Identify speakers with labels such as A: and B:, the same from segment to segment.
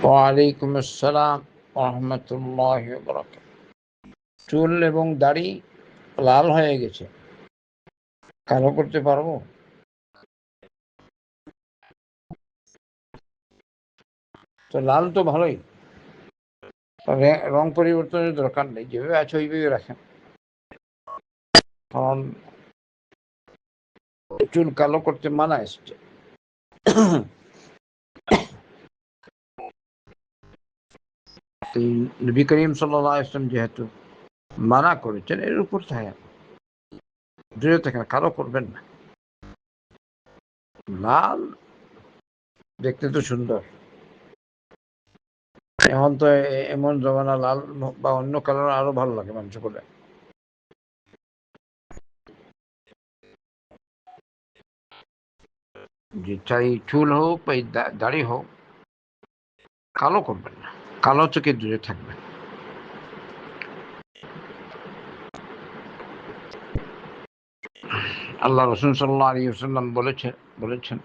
A: ওয়ালাইকুম আসসালাম রহমতুল্লাহ বরকাত। চুল এবং দাড়ি লাল হয়ে গেছে, কালো করতে পারবো? তো লাল তো ভালোই, রং পরিবর্তনের দরকার নেই, যেভাবে আছে ওইভাবে রাখেন। কারণ চুল কালো করতে মানা এসছে। নবী করিম সাল্লাল্লাহু আলাইহি ওয়াসাল্লাম যেহেতু মানা করেছেন, এর উপর থাকেন, দূরে থাকেন, কালো করবেন না। লাল দেখতে তো সুন্দর, এখন তো এমন জমানা, লাল বা অন্য কালার আরো ভালো লাগে মানুষ করে। যে চাই চুল হোক বা দাড়ি হোক, কালো করবেন না, কালো থেকে দূরে থাকবেন। আল্লাহ রাসূল সাল্লাল্লাহু আলাইহি ওয়াসাল্লাম বলেছেন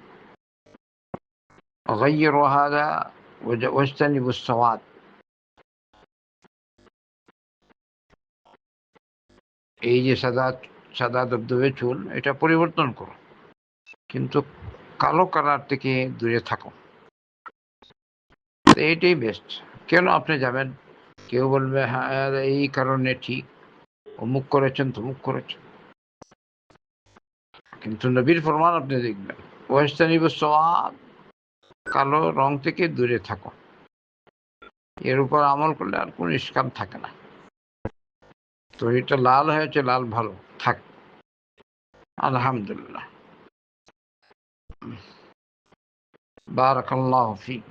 A: গায়্যিরু হাযা ওয়াজতানিবুস সাওয়াদ। এই যে সাদা সাদা ধবধবে চুল, এটা পরিবর্তন করো, কিন্তু কালো কালার থেকে দূরে থাকো। এইটাই বেস্ট। কেন আপনি যাবেন, কেউ বলবে হ্যাঁ এই কারণে ঠিক, অমুক করেছেন তমুক করেছেন, কিন্তু নবীর ফরমান আপনি দেখবেন ওয়াজতানিবুস সাওয়াদ, কালো রং থেকে দূরে থাকো। এর উপর আমল করলে আর কোনো ইশকাল থাকে না। তো এটা লাল হয়েছে, লাল ভালো থাক, আলহামদুলিল্লাহ। বারাকাল্লাহু ফিক।